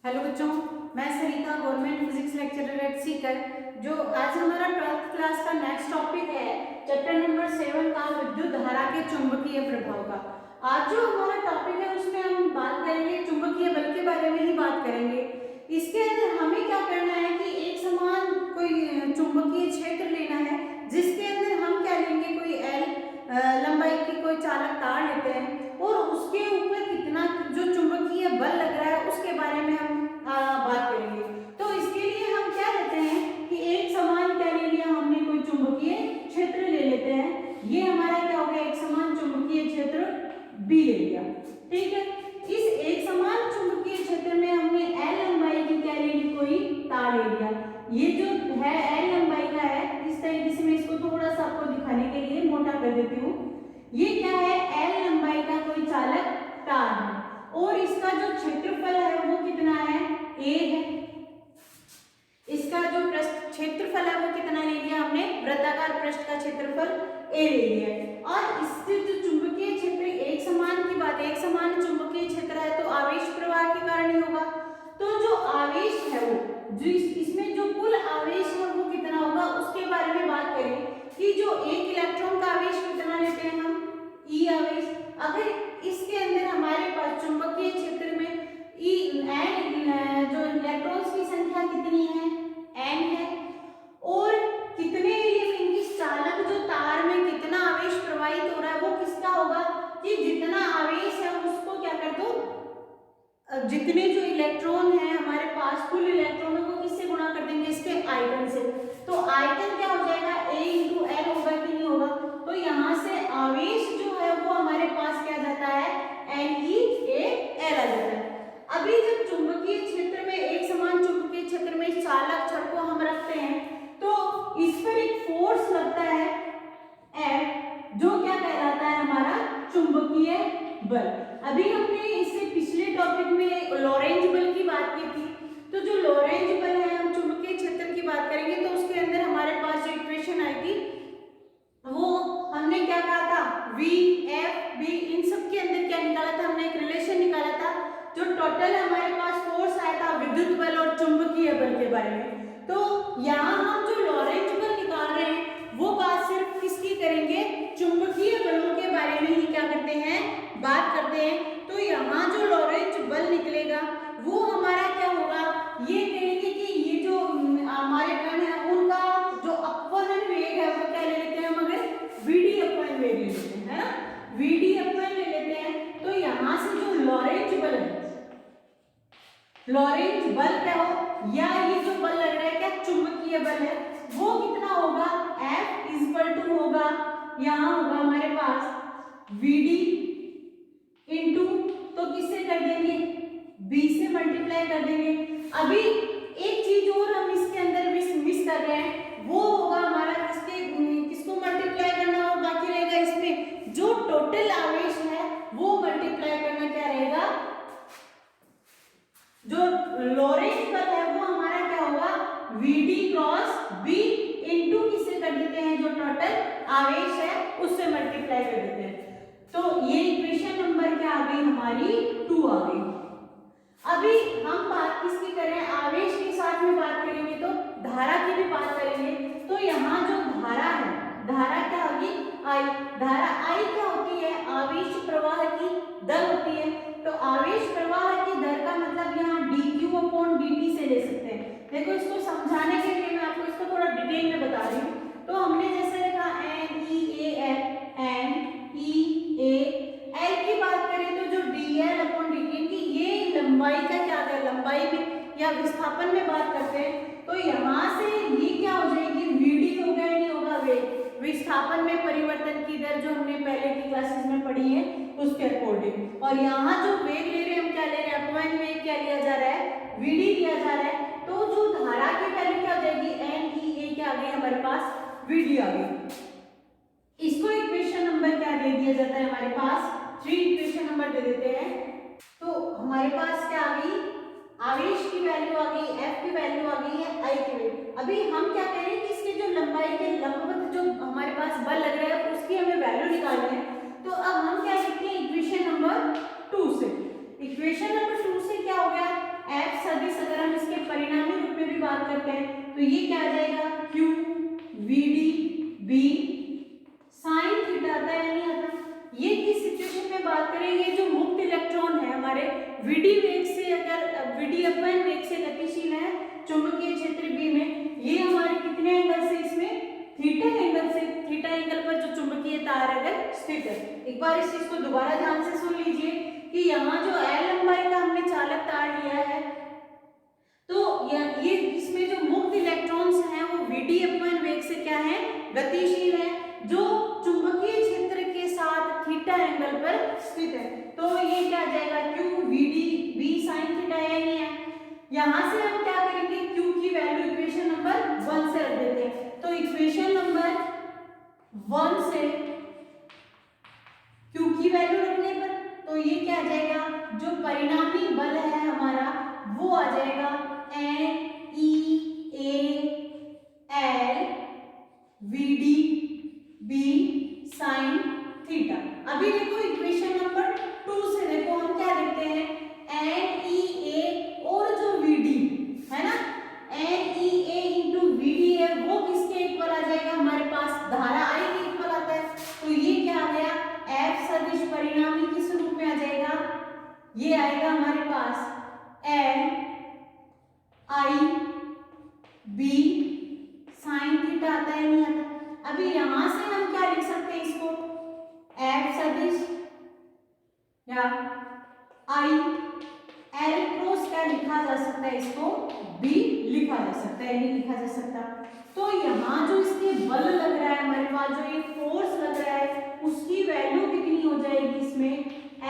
Hello बच्चों, मैं Sarita government physics lecturer at Sikar. जो आज हमारा 12th क्लास का नेक्स्ट टॉपिक है चैप्टर नंबर 7 का विद्युत धारा के चुंबकीय प्रभाव का। आज जो हमारा टॉपिक है उसमें हम बात करेंगे चुंबकीय बल के बारे में ही बात करेंगे। इसके अंदर हमें क्या करना है कि एक समान कोई चुंबकीय क्षेत्र लेना है जिसके अंदर हम क्या लेंगे, कोई एल लंबाई की कोई चालक तार लेते हैं और उसके ऊपर कितना जो चुंबकीय बल लग रहा है उसके बारे में हम बात करेंगे। तो इसके लिए हम क्या लेते हैं कि एक समान क्या ले लिया हमने, कोई चुंबकीय क्षेत्र ले लेते हैं। ये हमारा क्या हो गया, एक समान चुंबकीय क्षेत्र बी ले लिया। ठीक है, इस एक समान चुंबकीय क्षेत्र में हमने एल लंबाई की क्या ले ली, कोई तार ले लिया। ये जो है एल लंबाई का है, इस तरीके से मैं इसको थोड़ा सा आपको दिखाने के लिए मोटा कर देती हूँ। ये क्या है, एल लंबाई का कोई चालक तार है और इसका जो क्षेत्रफल है वो कितना है, ए है। इसका जो पृष्ठ क्षेत्रफल है वो कितना ले लिया हमने, वृत्ताकार पृष्ठ का क्षेत्रफल ए ले लिया है। और इससे जो चुंबकीय क्षेत्र एक समान की बात है, एक समान चुंबकीय क्षेत्र है तो आवेश प्रवाह के कारण ही होगा। तो जो आवेश है वो जो इसमें जो कुल आवेश है वो कितना होगा उसके बारे में बात करें कि जो एक इलेक्ट्रॉन का आवेश कितना लेते हैं हम, ई आवेश। अगर इसके अंदर हमारे पास चुंबकीय क्षेत्र में ई एन जो इलेक्ट्रॉन्स की संख्या कितनी है, एन है, और कितने एरिया में इनकी चालक जो तार में कितना आवेश प्रवाहित हो रहा है वो किसका होगा कि जितना आवेश है उसको क्या कर दो, जितने जो इलेक्ट्रॉन है हमारे पास कुल इलेक्ट्रॉनों को किससे गुणा कर देंगे, इसके आयतन से। तो आयतन क्या हो जाएगा, ए इंटू एल होगा कि नहीं होगा। तो यहाँ से आवेश जो है वो हमारे पास क्या जाता है, एन ई ए एल आ जाता है। अभी जब चुंबकीय क्षेत्र में एक समान चुंबकीय क्षेत्र में चालक छड़ को हम रखते हैं तो इस पर एक फोर्स लगता है एफ, जो क्या कहलाता है हमारा चुंबकीय बल। अभी हमने इससे पिछले टॉपिक में लॉरेंज बल की बात की थी। तो जो लॉरेंज बल है, हम चुंबकीय क्षेत्र की बात करेंगे तो उसके अंदर हमारे पास जो इक्वेशन आई थी वो हमने क्या कहा था, V F B, इन सब के अंदर क्या निकाला था हमने, एक रिलेशन निकाला था। जो टोटल हमारे पास फोर्स आया था विद्युत बल और चुंबकीय बल के बारे में। तो यहाँ हम जो लॉरेंज बल निकाल रहे हैं वो बात सिर्फ किसकी करेंगे, चुंबकीय बलों के बारे में ही क्या करते हैं, बात करते हैं। तो यहाँ जो लॉरेंज बल निकलेगा वो हमारा क्या होगा, ये कहेंगे कि ये जो हमारे कण है उनका जो अपवहन वेग है वो क्या ले लेते हैं हम, अगर वीडी अपवहन वेग ले लेते हैं, है ना, वीडी अपवहन ले लेते हैं। तो यहाँ से जो लॉरेंज बल है, लॉरेंज बल क्या हो या ये जो बल लग रहा है क्या चुंबकीय बल है, वो कितना होगा, F इक्वल टू होगा, यहाँ होगा हमारे पास Vd इंटू, तो किससे कर देंगे, B से मल्टीप्लाई कर देंगे। अभी एक चीज और हम इसके अंदर मिस कर रहे हैं, वो होगा हमारा किसको मल्टीप्लाई करना और बाकी रहेगा इसमें जो टोटल आवेश है वो मल्टीप्लाई करना क्या रहेगा, जो लॉरेंज बल है वो हमारा क्या होगा, Vd क्रॉस B इंटू किससे कर देते हैं, जो टोटल आवेश है उससे मल्टीप्लाई कर देते हैं। तो ये इक्वेशन नंबर क्या आ गई हमारी, 2 आ गई। अभी हम बात किसकी करें, आवेश के साथ में बात करेंगे तो धारा की भी बात करेंगे। तो यहाँ जो धारा है, धारा क्या होगी, आई। धारा आई क्या होती है, आवेश प्रवाह की दर होती है। तो आवेश प्रवाह की दर का मतलब यहाँ dq/dt से ले सकते हैं। देखो इसको समझाने के लिए मैं आपको इसको थोड़ा डिटेल में बता रही हूँ। तो हमने जैसे लिखा N की बात करें तो जो dl/dt की ये लंबाई का क्या है, लंबाई में या विस्थापन में बात करते हैं। तो यहाँ से ये क्या हो जाएगी, Vd होगा या नहीं होगा, वेग, विस्थापन में परिवर्तन की दर जो हमने पहले की क्लासेस में पढ़ी है उसके अकॉर्डिंग। और यहाँ जो वेग ले रहे हैं हम क्या ले रहे हैं, अपवहन वेग क्या लिया जा रहा है, Vd लिया जा रहा है। तो जो धारा की वैल्यू क्या हो जाएगी, NEA क्या आ गई हमारे पास, Vd आ गई। इसको इक्वेशन नंबर क्या दे दिया जाता है हमारे पास, 3 इक्वेशन नंबर दे देते हैं। तो हमारे पास क्या आ गई, आवेश की वैल्यू आ गई, F की वैल्यू आ गई है, I की वैल्यू। अभी हम क्या करें कि इसके जो लंबाई के लंबवत जो हमारे पास बल लग रहा है उसकी हमें वैल्यू निकालनी है। तो अब हम क्या लिखते हैं इक्वेशन नंबर 2 से। इक्वेशन नंबर 2 से क्या हो गया, F सदिश करते हैं तो ये क्या आ जाएगा Q VD B sine theta आता है नहीं आता। ये किस सिचुएशन में बात करेंगे, जो मुक्त इलेक्ट्रॉन है हमारे विडी वेग से, अगर विडी अपवन वेग से गतिशील है चुंबकीय क्षेत्र B में, ये हमारे कितने एंगल से इसमें थीटा एंगल से, थीटा एंगल पर जो चुंबकीय तार अगर स्थित है। एक बार इस चीज को दोबारा ध्यान से सुन लीजिए कि यहाँ जो L लंबाई का हमने चालक तार लिया है तो ये इसमें जो मुक्त इलेक्ट्रॉन्स हैं वो विडी अपवन वेग से क्या है गतिशील है, जो चुंबकीय क्षेत्र के साथ थीटा एंगल पर स्थित है। तो ये क्या आ जाएगा Q VD B sin theta नहीं है। यहां से हम क्या करेंगे Q की वैल्यू इक्वेशन नंबर 1 से रख देते हैं। तो इक्वेशन नंबर 1 से Q की वैल्यू रखने पर तो ये क्या आ जाएगा, जो परिणामी बल है हमारा वो आ जाएगा NEAL VD B sin theta. अभी देखो इक्वेशन नंबर 2 से देखो हम क्या लिखते हैं NEA और जो VD है ना, NEA इंटू VD है वो किसके इक्वल आ जाएगा, हमारे पास धारा I के इक्वल आता है। तो ये क्या आ गया F सदिश परिणामी किस रूप में आ जाएगा, ये आएगा हमारे पास NIB sin थीटा आता है नहीं आता। अभी यहां से हम क्या लिख सकते हैं इसको F सदिश या I L क्रॉस क्या लिखा जा सकता है, इसको B लिखा जा सकता है, नहीं लिखा जा सकता। तो यहाँ जो इसके बल लग रहा है हमारे पास, जो ये फोर्स लग रहा है उसकी वैल्यू कितनी हो जाएगी, इसमें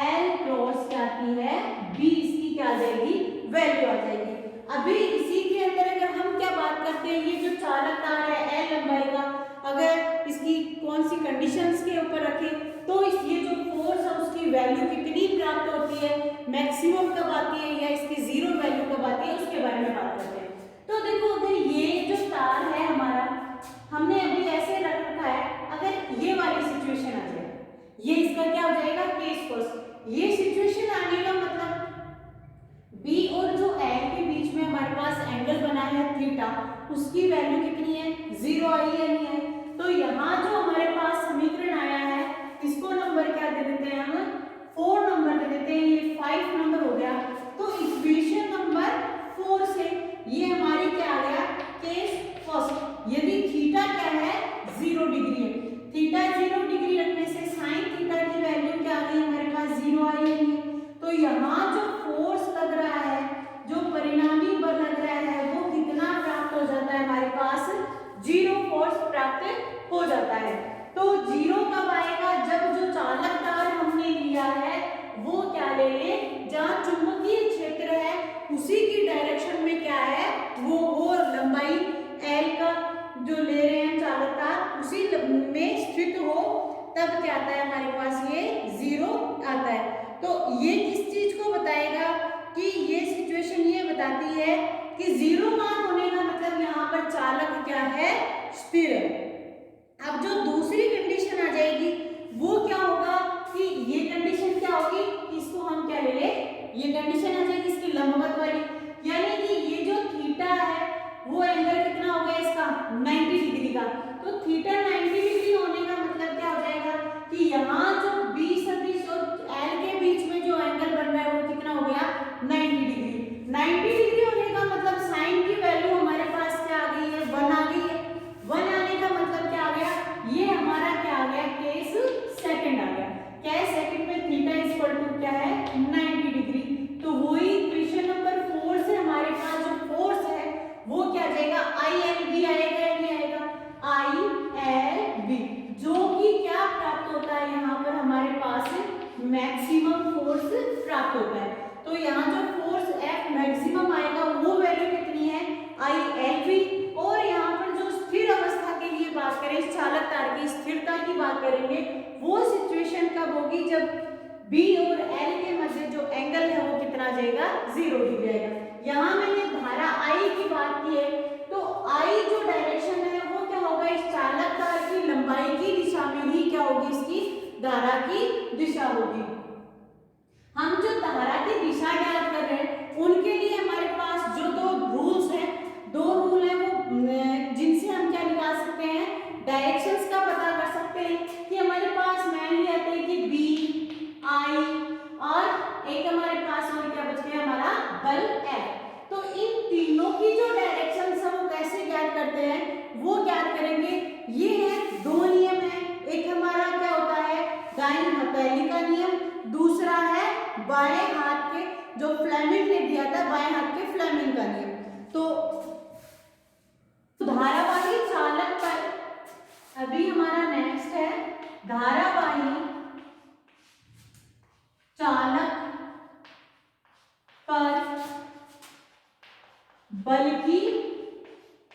L क्रॉस क्या आती है B, इसकी क्या आ जाएगी वैल्यू आ जाएगी। अभी इसी के अंदर अगर हम क्या बात करते हैं, ये जो चालक तार है L लंबाई का, अगर इसकी कौन सी कंडीशंस के ऊपर रखें तो ये जो फोर्स है उसकी वैल्यू कितनी प्राप्त होती है, मैक्सिमम कब आती है या इसकी जीरो वैल्यू कब आती है, उसके बारे में बात करते हैं। तो देखो अगर ये जो तार है हमारा हमने अभी ऐसे रख रखा है, अगर ये वाली सिचुएशन आ जाए, ये इसका क्या हो जाएगा केस फर्स्ट। ये सिचुएशन आने का मतलब B और जो L के बीच में हमारे पास एंगल बना है थीटा, उसकी वैल्यू कितनी है, 0 आई है नहीं है। तो यहाँ जो हमारे पास समीकरण आया है इसको नंबर क्या दे देते हैं हम 4 नंबर दे देते हैं, ये 5 नंबर हो गया। तो इक्वेशन नंबर 4 से ये हमारी क्या आ गया केस फर्स्ट, यदि थीटा क्या है 0 डिग्री है, थीटा 0 डिग्री रखने से साइन थीटा की वैल्यू क्या आ गई हमारे पास 0 आई है। तो यहाँ जो फोर्स लग रहा है, जो परिणामी बल लग रहा है वो कितना प्राप्त हो जाता है हमारे पास, 0 फोर्स प्राप्त हो जाता है। तो 0 कब आएगा, जब जो चालक तार हमने लिया है वो क्या ले ले, जहाँ चुंबकीय क्षेत्र है उसी की डायरेक्शन में क्या है वो लंबाई L का जो ले रहे हैं चालक तार उसी में स्थित हो, तब क्या आता है हमारे पास ये 0 आता है। तो ये किस चीज को बताएगा कि ये सिचुएशन ये बताती है कि 0 मान होने का मतलब यहाँ पर चालक क्या है स्थिर है। अब जो दूसरी कंडीशन आ जाएगी वो क्या होगा कि ये कंडीशन क्या होगी, इसको हम क्या ले ले, ये कंडीशन आ जाएगी इसकी लंबवत वाली, यानी कि ये जो थीटा है वो एंगल कितना हो गया इसका 90 डिग्री का। तो थीटा 90 डिग्री होने का मतलब क्या हो जाएगा कि यहाँ जो B सदिश और L के बीच में जो एंगल बन रहा है वो कितना हो गया 90 डिग्री। 90 डिग्री होने का मतलब साइन की वैल्यू हमारे पास क्या आ गई है 1 आ गई है। 1 आने का मतलब क्या आ गया, ये हमारा क्या आ गया केस सेकंड आ गया। क्या है सेकंड में थीटा इक्वल टू क्या है 90 डिग्री। तो वही इक्वेशन नंबर 4 से हमारे पास जो फोर्स है वो क्या आ जाएगा ILB आएगा या नहीं आएगा, ILB, जो कि क्या प्राप्त होता है यहाँ पर हमारे पास मैक्सिमम फोर्स प्राप्त होता है। तो यहाँ जो फोर्स F मैक्सिमम आएगा वो वैल्यू कितनी है ILB। और यहाँ पर जो स्थिर अवस्था के लिए बात करें, इस चालक तार की स्थिरता की बात करेंगे, वो सिचुएशन कब होगी जब B और L के मध्य जो एंगल है वो कितना जाएगा 0 डिग्री आएगा। यहाँ मैंने धारा I की बात की है, तो I जो डायरेक्शन है वो क्या होगा, इस चालक तार की लंबाई की दिशा में ही क्या होगी, इसकी धारा की दिशा होगी। हम जो धारा की दिशा ज्ञात कर रहे हैं उनके लिए हमारे पास जो दो रूल्स हैं, दो रूल है बल F। तो इन तीनों की जो डायरेक्शन है वो कैसे ज्ञात करते हैं, वो ज्ञात करेंगे। ये है दो नियम है, एक हमारा क्या होता है दाईं हथेली का नियम, दूसरा है बाएं हाथ के जो फ्लेमिंग ने दिया था बाएं हाथ के फ्लेमिंग का नियम। तो धारावाही चालक पर अभी हमारा नेक्स्ट है धारावाही चालक पर बल की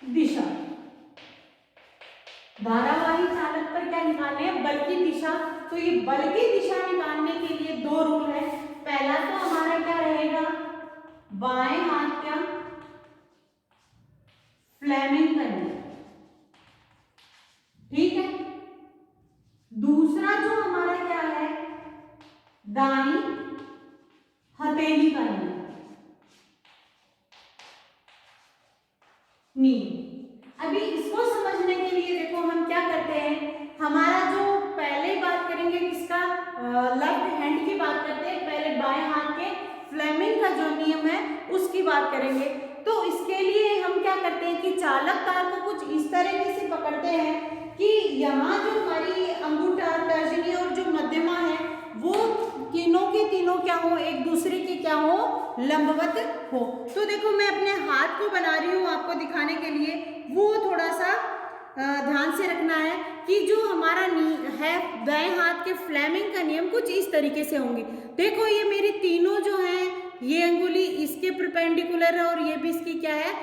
दिशा। धारावाही चालक पर क्या निकालने हैं, बल की दिशा। तो ये बल की दिशा निकालने के लिए दो रूल है। पहला तो हमारा क्या रहेगा, बाएं हाथ का फ्लेमिंग का नियम, ठीक है। दूसरा जो हमारा क्या है, दाईं हथेली का नियम। अभी इसको समझने के लिए देखो हम क्या करते हैं, हमारा जो पहले बात करेंगे किसका, लेफ्ट हैंड की बात करते हैं। पहले बाएं हाथ के फ्लेमिंग का जो नियम है उसकी बात करेंगे। तो इसके लिए हम क्या करते हैं कि चालक तार को कुछ इस तरीके से पकड़ते हैं कि यहाँ जो हमारी अंगूठा, तर्जनी और जो मध्यमा है वो तीनों के तीनों क्या हो, एक दूसरे के क्या हो, लंबवत हो। तो देखो मैं अपने हाथ को बना रही हूँ आपको दिखाने के लिए, वो थोड़ा सा ध्यान से रखना है कि जो हमारा है दाएं हाथ के फ्लेमिंग का नियम कुछ इस तरीके से होंगे। देखो ये मेरी तीनों जो हैं, ये अंगुली इसके परपेंडिकुलर है और ये भी इसकी क्या है,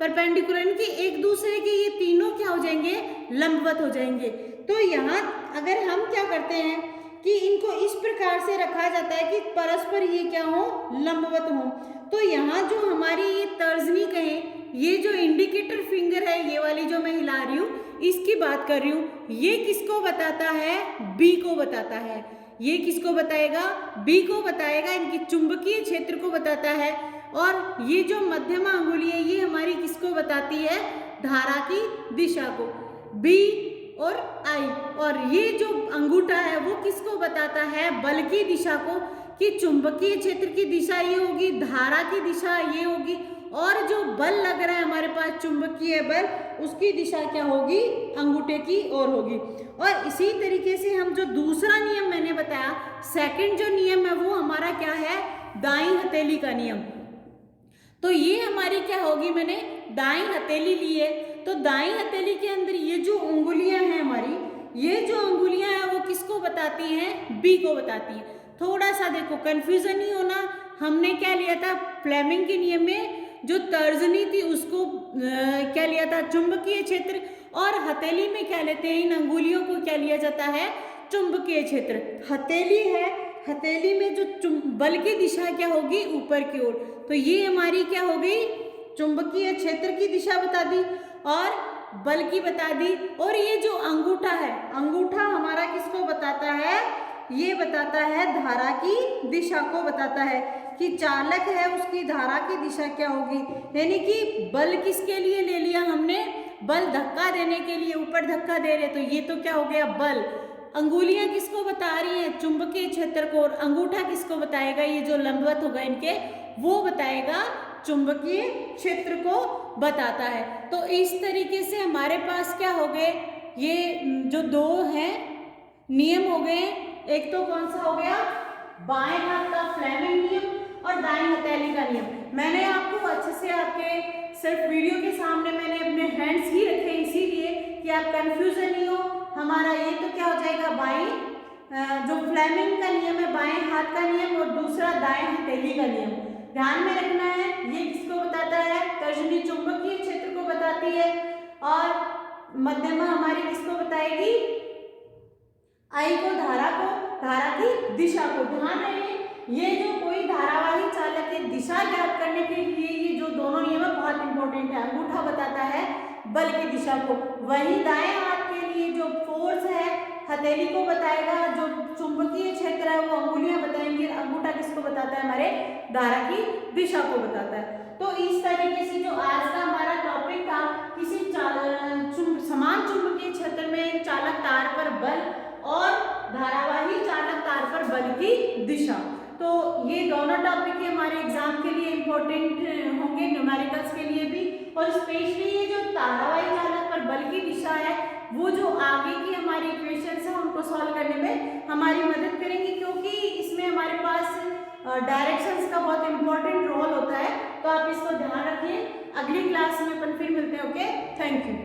परपेंडिकुलर, इनकी एक दूसरे के ये तीनों क्या हो जाएंगे, लंबवत हो जाएंगे। तो यहाँ अगर हम क्या करते हैं कि इनको इस प्रकार से रखा जाता है कि परस्पर ये क्या हो, लंबवत हो। तो यहाँ जो हमारी ये तर्जनी कहें, ये जो इंडिकेटर फिंगर है ये वाली जो मैं हिला रही हूँ इसकी बात कर रही हूँ, ये किसको बताता है, बी को बताता है। ये किसको बताएगा, बी को बताएगा, इनकी चुंबकीय क्षेत्र को बताता है। और ये जो मध्यमा अंगुली है ये हमारी किसको बताती है, धारा की दिशा को, बी और आई। और ये जो अंगूठा है वो किसको बताता है, बल की दिशा को, कि चुंबकीय क्षेत्र की दिशा ये होगी, धारा की दिशा ये होगी, और जो बल लग रहा है हमारे पास चुंबकीय बल, उसकी दिशा क्या होगी, अंगूठे की ओर होगी। और इसी तरीके से हम जो दूसरा नियम मैंने बताया, सेकंड जो नियम है वो हमारा क्या है, दाईं हथेली का नियम। तो ये हमारी क्या होगी, मैंने दाईं हथेली ली है, तो दाईं हथेली के अंदर ये जो उंगलियां हैं हमारी, ये जो उंगलियां हैं वो किसको बताती हैं, बी को बताती हैं। थोड़ा सा देखो कंफ्यूजन नहीं होना, हमने क्या लिया था, फ्लेमिंग के नियम में जो तर्जनी थी उसको क्या लिया था, चुंबकीय क्षेत्र, और हथेली में क्या लेते हैं, इन अंगुलियों को क्या लिया जाता है, चुंबकीय क्षेत्र। हथेली है, हथेली में जो बल की दिशा क्या होगी, ऊपर की ओर। तो ये हमारी क्या हो गई, चुंबकीय क्षेत्र की दिशा बता दी और बल की बता दी। और ये जो अंगूठा है, अंगूठा हमारा किसको बताता है, ये बताता है धारा की दिशा को बताता है, कि चालक है उसकी धारा की दिशा क्या होगी। यानी कि बल किसके लिए ले लिया हमने, बल धक्का देने के लिए, ऊपर धक्का दे रहे, तो ये तो क्या हो गया, बल। अंगुलियां किसको बता रही हैं, चुंबकीय क्षेत्र को, और अंगूठा किसको बताएगा, ये जो लंबवत होगा इनके, वो बताएगा चुंबकीय क्षेत्र को बताता है। तो इस तरीके से हमारे पास क्या हो गए, ये जो दो हैं नियम हो गए। एक तो कौन सा हो गया, बाएं हाथ का फ्लेमिंग नियम और दाईं हथेली का नियम। मैंने आपको अच्छे से आपके सिर्फ वीडियो के सामने मैंने अपने हैंड्स ही रखे इसीलिए कि आप कंफ्यूजन नहीं हो। हमारा ये तो क्या हो जाएगा, बाईं जो फ्लेमिंग का नियम है बाएं हाथ का नियम, और दूसरा दाएं हथेली का नियम। ध्यान में रखना है, ये किसको बताता है, तर्जनी चुंबकीय क्षेत्र को बताती है, और मध्यमा हमारी किसको बताएगी, आई को, धारा को, धारा की दिशा को। ध्यान रहे, ये जो कोई धारावाही चालक की दिशा ज्ञात करने के लिए ये जो दोनों नियम है बहुत इंपॉर्टेंट है। अंगूठा बताता है बल की दिशा को, वही दाएं हाथ के लिए जो फोर्स है हथेली को बताएगा, जो चुंबकीय क्षेत्र है वो अंगुलियां बताएंगी, अंगूठा किसको बताता है, हमारे धारा की दिशा को बताता है। तो इस तरीके से जो आज का हमारा टॉपिक था, किसी समान चुंबकीय क्षेत्र में चालक तार पर बल और धारावाही चालक तार पर बल की दिशा। तो ये दोनों टॉपिक हमारे एग्जाम के लिए इम्पोर्टेंट होंगे, न्यूमेरिकल्स के लिए भी, और स्पेशली ये जो तारावाही चालक पर बल की दिशा है वो जो आगे की हमारी इक्वेशंस है उनको सॉल्व करने में हमारी मदद करेंगी, क्योंकि इसमें हमारे पास डायरेक्शंस का बहुत इंपॉर्टेंट रोल होता है। तो आप इसको ध्यान रखिए। अगली क्लास में अपन फिर मिलते हैं। Okay, thank you.